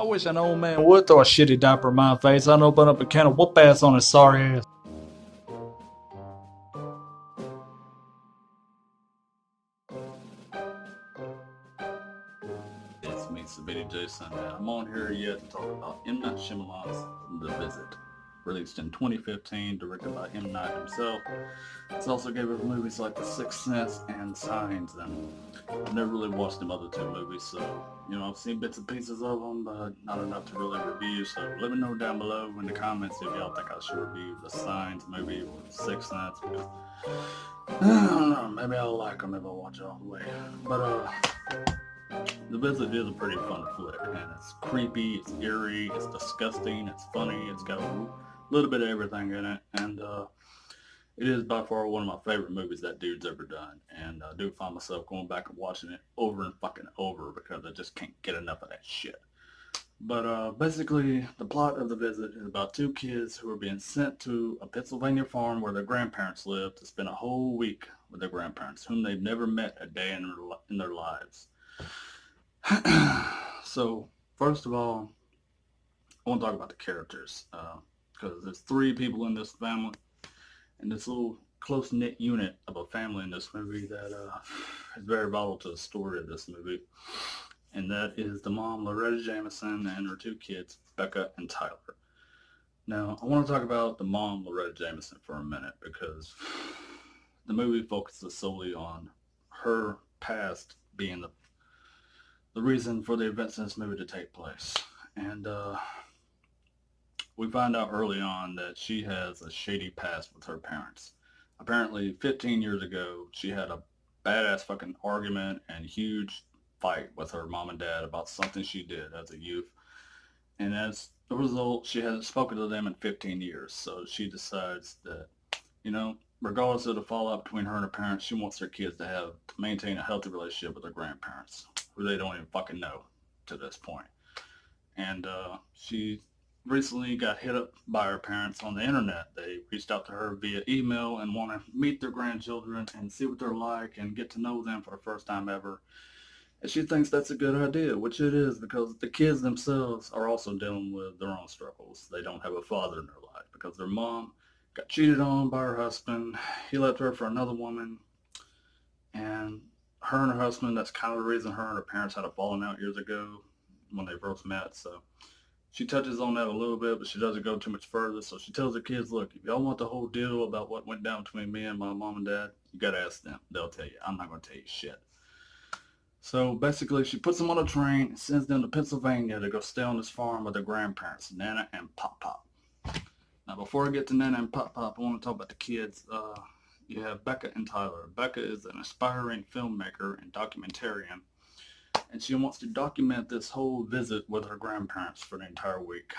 I wish an old man would throw a shitty diaper in my face. I'd open up a can of whoop ass on his sorry ass. It's me, Sabini Jason, and I'm on here yet to talk about M. Night Shyamalan's The Visit. Released in 2015, directed by M. Night himself. It's also gave us movies like The Sixth Sense and Signs, and I've never really watched them other two movies, so, I've seen bits and pieces of them, but not enough to really review, so let me know down below in the comments if y'all think I should review The Signs movie or The Sixth Sense, because, I don't know, maybe I'll like them if I watch it all the way. But, The Visit is a pretty fun flick, and it's creepy, it's eerie, it's disgusting, it's funny, it's got a little bit of everything in it, and it is by far one of my favorite movies that dude's ever done, and I do find myself going back and watching it over and fucking over because I just can't get enough of that shit. But basically, the plot of The Visit is about two kids who are being sent to a Pennsylvania farm where their grandparents live to spend a whole week with their grandparents, whom they've never met a day in their lives. So, first of all, I want to talk about the characters, because there's three people in this family, and this little close-knit unit of a family in this movie that is very vital to the story of this movie, and that is the mom, Loretta Jameson, and her two kids, Becca and Tyler. Now, I want to talk about the mom, Loretta Jameson, for a minute, because the movie focuses solely on her past being the reason for the events in this movie to take place. And we find out early on that she has a shady past with her parents. Apparently, 15 years ago, she had a badass fucking argument and huge fight with her mom and dad about something she did as a youth. And as a result, she hasn't spoken to them in 15 years. So she decides that, regardless of the fallout between her and her parents, she wants her kids to maintain a healthy relationship with their grandparents, who they don't even fucking know to this point. And she recently got hit up by her parents on the internet. They reached out to her via email and want to meet their grandchildren and see what they're like and get to know them for the first time ever. And she thinks that's a good idea, which it is, because the kids themselves are also dealing with their own struggles. They don't have a father in their life because their mom got cheated on by her husband. He left her for another woman, and her and her husband, that's kind of the reason her and her parents had a falling out years ago when they first met. So she touches on that a little bit, but she doesn't go too much further. So she tells her kids, look, if y'all want the whole deal about what went down between me and my mom and dad, you got to ask them. They'll tell you. I'm not going to tell you shit. So basically, she puts them on a train and sends them to Pennsylvania to go stay on this farm with their grandparents, Nana and Pop Pop. Now, before I get to Nana and Pop Pop, I want to talk about the kids. You have Becca and Tyler. Becca is an aspiring filmmaker and documentarian, and she wants to document this whole visit with her grandparents for the entire week,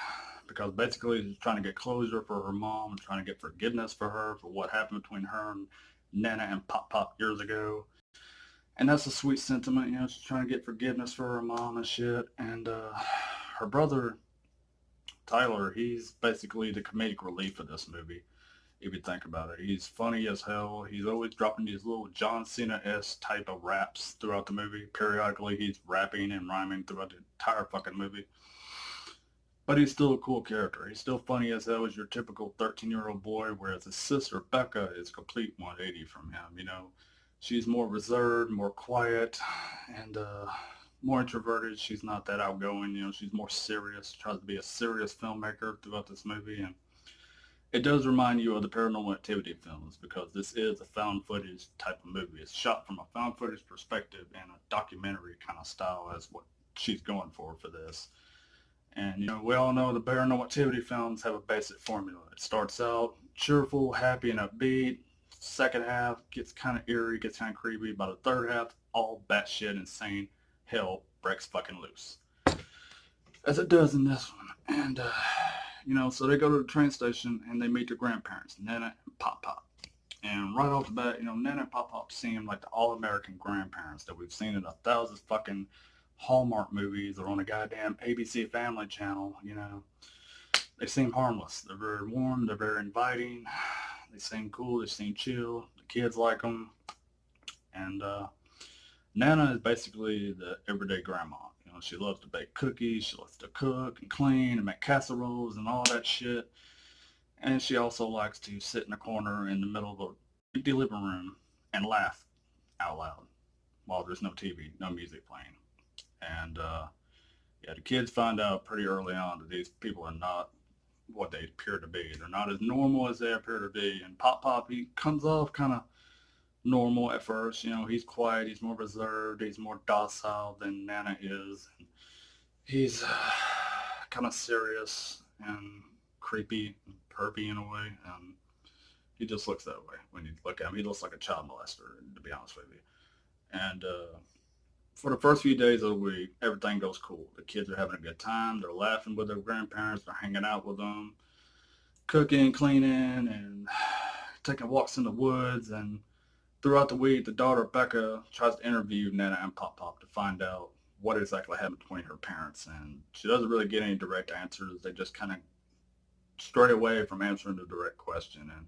because basically she's trying to get closure for her mom and trying to get forgiveness for her for what happened between her and Nana and Pop Pop years ago. And that's a sweet sentiment, she's trying to get forgiveness for her mom and shit. And her brother, Tyler, he's basically the comedic relief of this movie, if you think about it. He's funny as hell. He's always dropping these little John Cena-esque type of raps throughout the movie. Periodically, he's rapping and rhyming throughout the entire fucking movie. But he's still a cool character. He's still funny as hell as your typical 13-year-old boy, whereas his sister, Becca, is a complete 180 from him, She's more reserved, more quiet, and more introverted. She's not that outgoing, she's more serious, tries to be a serious filmmaker throughout this movie. And it does remind you of the Paranormal Activity films, because this is a found footage type of movie. It's shot from a found footage perspective and a documentary kind of style as what she's going for this. And, we all know the Paranormal Activity films have a basic formula. It starts out cheerful, happy, and upbeat. Second half gets kind of eerie, gets kind of creepy. By the third half, all batshit insane hell breaks fucking loose, as it does in this one. And so they go to the train station and they meet their grandparents, Nana and Pop Pop. And right off the bat, Nana and Pop Pop seem like the all-American grandparents that we've seen in 1,000 fucking Hallmark movies or on a goddamn ABC Family channel. They seem harmless. They're very warm. They're very inviting. They seem cool. They seem chill. The kids like them. And Nana is basically the everyday grandma. know, she loves to bake cookies, she loves to cook and clean and make casseroles and all that shit. And she also likes to sit in a corner in the middle of an empty living room and laugh out loud while there's no TV, no music playing. And yeah, the kids find out pretty early on that these people are not what they appear to be. They're not as normal as they appear to be. And Pop Pop, he comes off kind of normal at first. You know, he's quiet, he's more reserved, he's more docile than Nana is. And he's kind of serious and creepy and pervy in a way. He just looks that way when you look at him. He looks like a child molester, to be honest with you. And for the first few days of the week, everything goes cool. The kids are having a good time. They're laughing with their grandparents. They're hanging out with them, cooking, cleaning, and taking walks in the woods. And throughout the week, the daughter, Becca, tries to interview Nana and Pop Pop to find out what exactly happened between her parents. And she doesn't really get any direct answers. They just kind of stray away from answering the direct question. And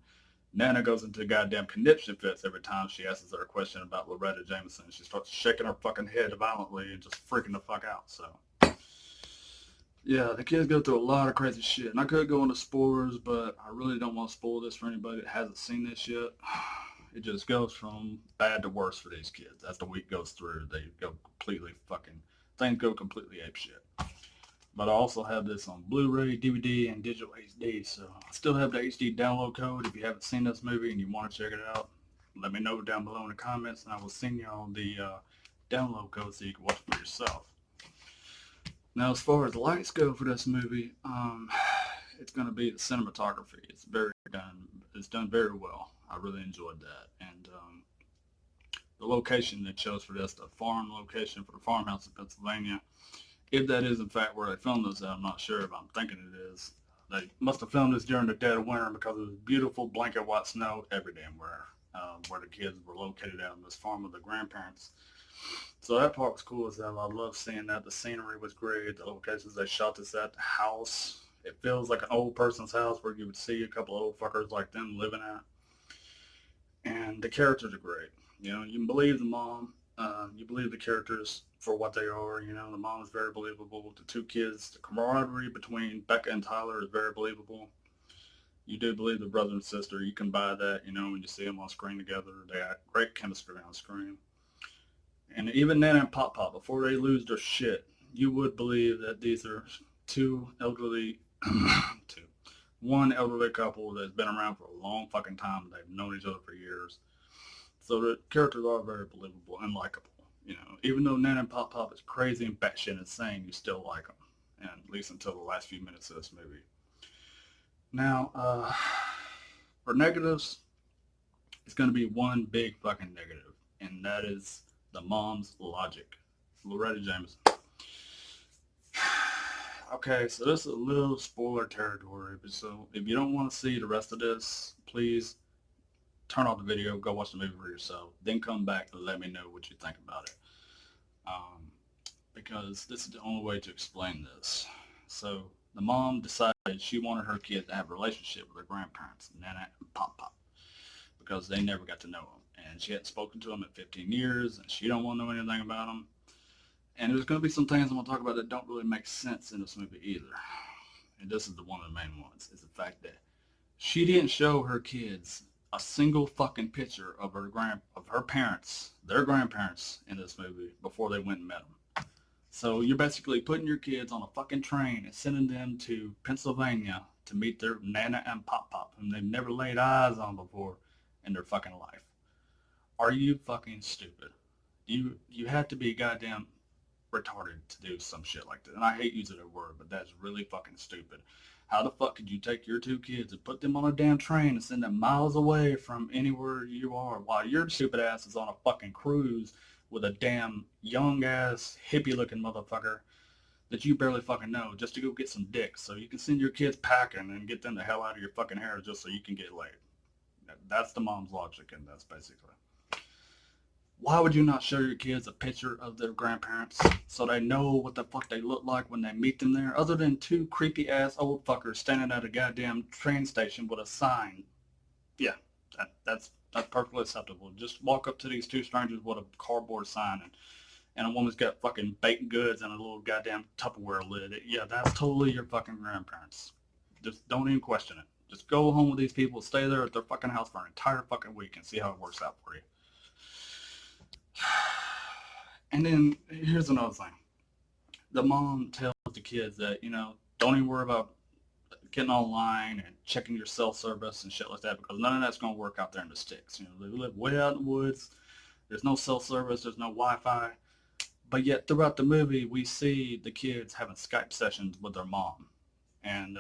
Nana goes into goddamn conniption fits every time she asks her a question about Loretta Jameson. She starts shaking her fucking head violently and just freaking the fuck out. So, yeah, the kids go through a lot of crazy shit. And I could go into spoilers, but I really don't want to spoil this for anybody that hasn't seen this yet. It just goes from bad to worse for these kids. As the week goes through, they go completely fucking, things go completely apeshit. But I also have this on Blu-ray, DVD, and digital HD. So I still have the HD download code. If you haven't seen this movie and you want to check it out, let me know down below in the comments, and I will send y'all the download code so you can watch it for yourself. Now, as far as the lights go for this movie, it's going to be the cinematography. It's done very well. I really enjoyed that. And the location they chose for this, the farm location for the farmhouse in Pennsylvania, if that is in fact where they filmed this at, I'm not sure, but I'm thinking it is. They must have filmed this during the dead of winter because it was beautiful blanket white snow every damn where the kids were located at on this farm with their grandparents. So that part was cool as hell. I love seeing that. The scenery was great. The locations they shot this at, the house, it feels like an old person's house where you would see a couple of old fuckers like them living at. And the characters are great. You know, you can believe the mom. You believe the characters for what they are. You know, the mom is very believable. The two kids, the camaraderie between Becca and Tyler is very believable. You do believe the brother and sister. You can buy that, you know, when you see them on screen together. They have great chemistry on screen. And even Nana and Pop Pop, before they lose their shit, you would believe that these are two elderly, one elderly couple that's been around for a long fucking time. They've known each other for years. So the characters are very believable and likable. You know, even though Nana and Pop Pop is crazy and batshit insane, you still like them. And at least until the last few minutes of this movie. Now, for negatives, it's going to be one big fucking negative, and that is the mom's logic. Loretta Jameson. Okay, so this is a little spoiler territory, but so if you don't want to see the rest of this, please turn off the video, go watch the movie for yourself, then come back and let me know what you think about it. Because this is the only way to explain this. So the mom decided she wanted her kid to have a relationship with her grandparents, Nana and Pop Pop, because they never got to know them. And she hadn't spoken to them in 15 years, and she don't want to know anything about them. And there's going to be some things I'm going to talk about that don't really make sense in this movie either. And this is one of the main ones, is the fact that she didn't show her kids a single fucking picture of her parents, their grandparents in this movie before they went and met them. So you're basically putting your kids on a fucking train and sending them to Pennsylvania to meet their Nana and Pop Pop, whom they've never laid eyes on before in their fucking life. Are you fucking stupid? You have to be goddamn retarded to do some shit like that. And I hate using that word, but that's really fucking stupid. How the fuck could you take your two kids and put them on a damn train and send them miles away from anywhere you are while your stupid ass is on a fucking cruise with a damn young ass hippie looking motherfucker that you barely fucking know just to go get some dicks so you can send your kids packing and get them the hell out of your fucking hair just so you can get laid. That's the mom's logic, and that's basically. Why would you not show your kids a picture of their grandparents so they know what the fuck they look like when they meet them there, other than two creepy ass old fuckers standing at a goddamn train station with a sign? Yeah, that's perfectly acceptable. Just walk up to these two strangers with a cardboard sign and a woman's got fucking baked goods and a little goddamn Tupperware lid. Yeah, that's totally your fucking grandparents. Just don't even question it. Just go home with these people, stay there at their fucking house for an entire fucking week and see how it works out for you. And then here's another thing. The mom tells the kids that, don't even worry about getting online and checking your cell service and shit like that because none of that's going to work out there in the sticks. They live way out in the woods. There's no cell service. There's no Wi-Fi. But yet throughout the movie, we see the kids having Skype sessions with their mom. And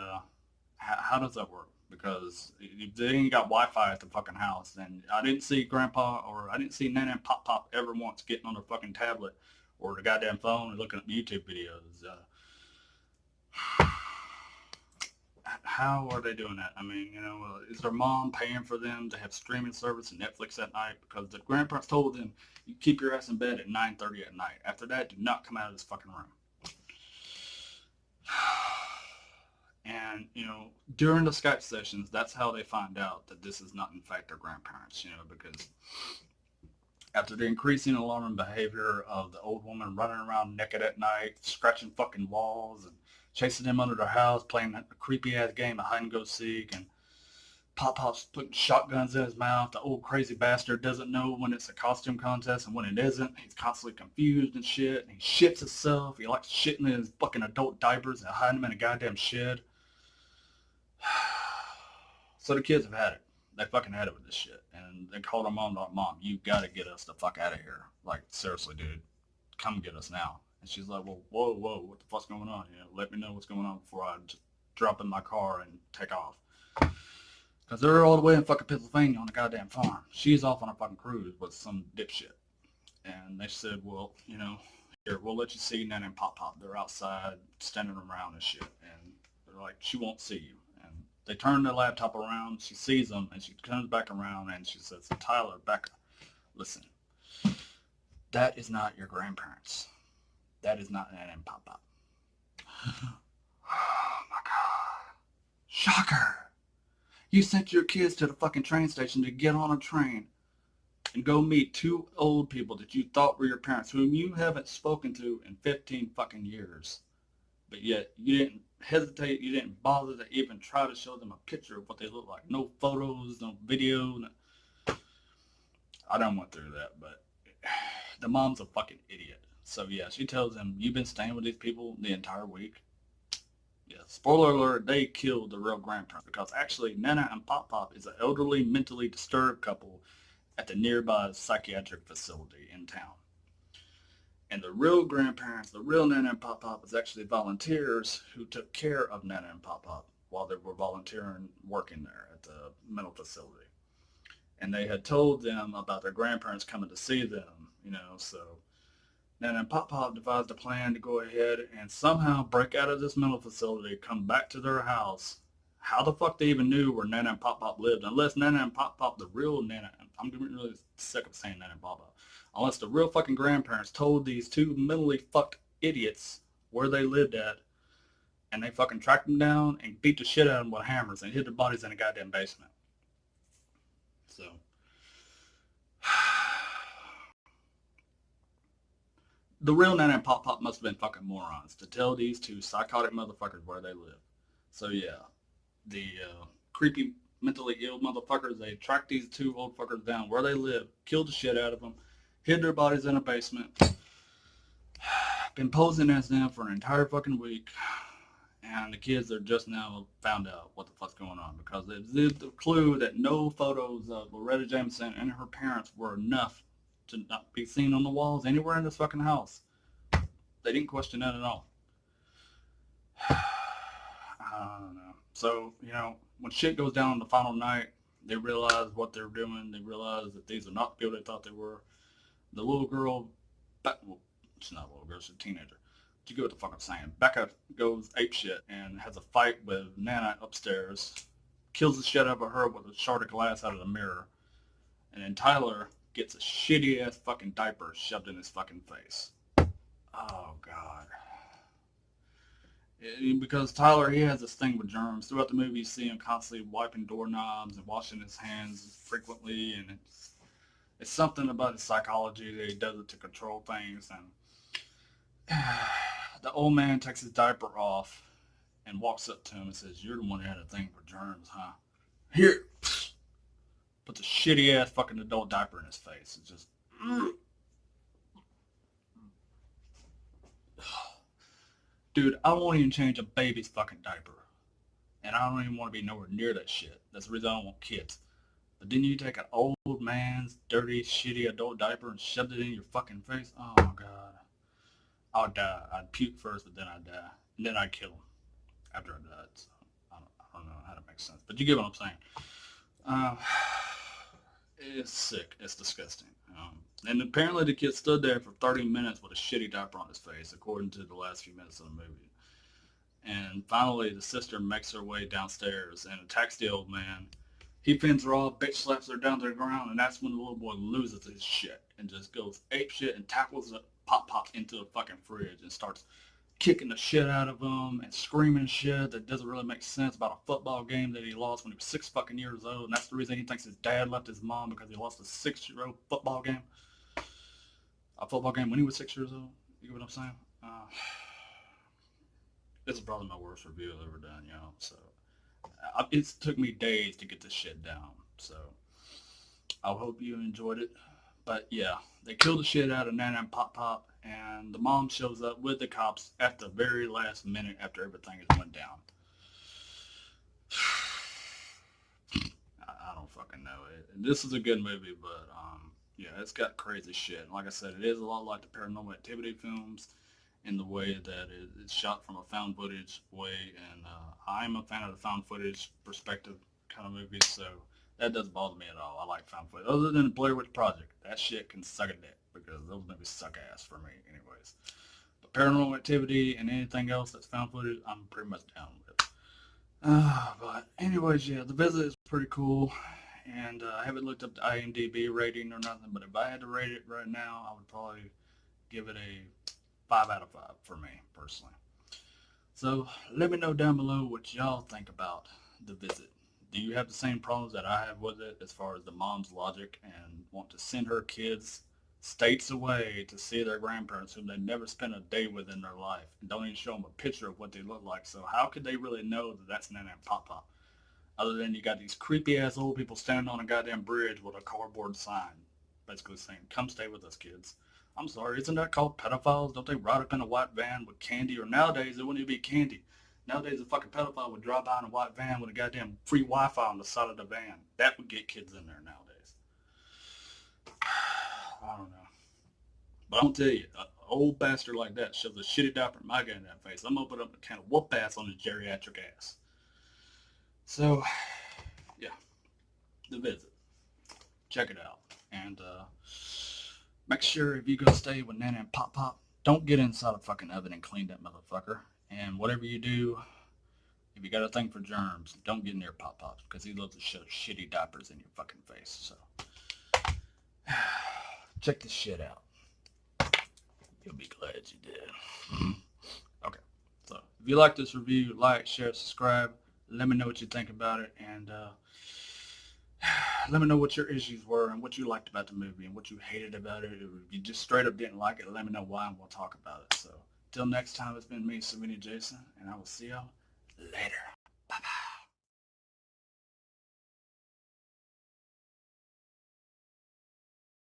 how does that work? Because if they ain't got Wi-Fi at the fucking house, then I didn't see Grandpa or I didn't see Nana and Pop Pop ever once getting on their fucking tablet or the goddamn phone and looking at YouTube videos. How are they doing that? I mean, is their mom paying for them to have streaming service and Netflix at night? Because the grandparents told them, you keep your ass in bed at 9:30 at night. After that, do not come out of this fucking room. And, during the Skype sessions, that's how they find out that this is not, in fact, their grandparents, because after the increasing alarming behavior of the old woman running around naked at night, scratching fucking walls and chasing them under their house, playing a creepy-ass game of hide-and-go-seek, and Pop-Pop's putting shotguns in his mouth. The old crazy bastard doesn't know when it's a costume contest and when it isn't. He's constantly confused and shit, and he shits himself. He likes shitting in his fucking adult diapers and hiding them in a goddamn shed. So the kids have had it. They fucking had it with this shit. And they called her mom, like, Mom, you gotta get us the fuck out of here. Like, seriously, dude, come get us now. And she's like, well, whoa, what the fuck's going on? Let me know what's going on before I just drop in my car and take off. Because they're all the way in fucking Pennsylvania on a goddamn farm. She's off on a fucking cruise with some dipshit. And they said, well, here, we'll let you see Nana and Pop Pop. They're outside standing around and shit. And they're like, she won't see you. And they turn their laptop around. She sees them and she comes back around and she says, Tyler, Becca, listen, that is not your grandparents. That is not Nana and Pop Pop. Oh my God. Shocker. You sent your kids to the fucking train station to get on a train and go meet two old people that you thought were your parents, whom you haven't spoken to in 15 fucking years. But yet you didn't hesitate, you didn't bother to even try to show them a picture of what they look like. No photos, no video. I done went through that, but the mom's a fucking idiot. So yeah, she tells him, you've been staying with these people the entire week. Yeah, spoiler alert, they killed the real grandparents because actually Nana and Pop Pop is an elderly, mentally disturbed couple at the nearby psychiatric facility in town. And the real grandparents, the real Nana and Pop Pop, is actually volunteers who took care of Nana and Pop Pop while they were volunteering working there at the mental facility. And they had told them about their grandparents coming to see them, so Nana and Pop Pop devised a plan to go ahead and somehow break out of this mental facility, come back to their house. How the fuck they even knew where Nana and Pop Pop lived, unless Nana and Pop Pop, the real Nana, I'm getting really sick of saying Nana and Pop Pop, unless the real fucking grandparents told these two mentally fucked idiots where they lived at, and they fucking tracked them down and beat the shit out of them with hammers and hid their bodies in a goddamn basement. So the real Nana and Pop Pop must have been fucking morons to tell these two psychotic motherfuckers where they live. So yeah, the creepy mentally ill motherfuckers, they tracked these two old fuckers down where they live, killed the shit out of them, hid their bodies in a basement, been posing as them for an entire fucking week, and the kids are just now found out what the fuck's going on because the clue that no photos of Loretta Jameson and her parents were enough to not be seen on the walls anywhere in this fucking house. They didn't question that at all. I don't know. So, when shit goes down on the final night, they realize what they're doing. They realize that these are not the people they thought they were. The little girl, well, she's not a little girl, she's a teenager. You get what the fuck I'm saying. Becca goes apeshit and has a fight with Nana upstairs, kills the shit out of her with a shard of glass out of the mirror, and then Tyler gets a shitty ass fucking diaper shoved in his fucking face. Oh God. Because Tyler, he has this thing with germs. Throughout the movie, you see him constantly wiping doorknobs and washing his hands frequently, and it's something about his psychology that he does it to control things. And The old man takes his diaper off and walks up to him and says, "You're the one that had a thing for germs, huh? Here." Puts a shitty ass fucking adult diaper in his face. It's just, dude, I won't even change a baby's fucking diaper. And I don't even want to be nowhere near that shit. That's the reason I don't want kids. But then you take an old man's dirty, shitty adult diaper and shove it in your fucking face. Oh my god. I'll die. I'd puke first, but then I'd die. And then I'd kill him after I died. So I don't know how to make sense. But you get what I'm saying. Uh, it's sick. It's disgusting. And apparently the kid stood there for 30 minutes with a shitty diaper on his face, according to the last few minutes of the movie. And finally, the sister makes her way downstairs and attacks the old man. He fends her off, bitch slaps her down to the ground, and that's when the little boy loses his shit and just goes ape shit and tackles the Pop into the fucking fridge and starts kicking the shit out of him and screaming shit that doesn't really make sense about a football game that he lost when he was 6 fucking years old. And that's the reason he thinks his dad left his mom, because he lost a 6-year-old football game. A football game when he was 6 years old. You get what I'm saying? This is probably my worst review I've ever done, So it took me days to get this shit down. So I hope you enjoyed it. But yeah, they killed the shit out of Nana and Pop Pop, and the mom shows up with the cops at the very last minute after everything has went down. I don't fucking know. This is a good movie, but yeah, it's got crazy shit. Like I said, it is a lot like the Paranormal Activity films in the way that it's shot from a found footage way, and I'm a fan of the found footage perspective kind of movies, so that doesn't bother me at all. I like found footage. Other than the Blair Witch Project, that shit can suck a dick because those movies suck ass for me, anyways. But Paranormal Activity and anything else that's found footage, I'm pretty much down with. But anyways, yeah, The Visit is pretty cool, and I haven't looked up the IMDb rating or nothing. But if I had to rate it right now, I would probably give it a 5 out of 5 for me personally. So let me know down below what y'all think about The Visit. Do you have the same problems that I have with it as far as the mom's logic and want to send her kids states away to see their grandparents whom they never spent a day with in their life and don't even show them a picture of what they look like? So how could they really know that that's Nana and Pop Pop? Other than you got these creepy ass old people standing on a goddamn bridge with a cardboard sign basically saying, "Come stay with us, kids." I'm sorry, isn't that called pedophiles? Don't they ride up in a white van with candy? Or nowadays, it wouldn't even be candy. Nowadays, a fucking pedophile would drive by in a white van with a goddamn free Wi-Fi on the side of the van. That would get kids in there nowadays. I don't know. But I'm gonna tell you, an old bastard like that shoves a shitty diaper in my goddamn face, I'm gonna put up a can of whoop ass on his geriatric ass. So, yeah, The Visit. Check it out. And make sure if you go stay with Nana and Pop Pop, don't get inside a fucking oven and clean that motherfucker. And whatever you do, if you got a thing for germs, don't get near Pop Pop because he loves to shove shitty diapers in your fucking face. So check this shit out. You'll be glad you did. Okay. So if you like this review, like, share, subscribe. Let me know what you think about it, and let me know what your issues were and what you liked about the movie and what you hated about it. Or if you just straight up didn't like it, let me know why, and we'll talk about it. So till next time, it's been me, Savini Jason, and I will see y'all later.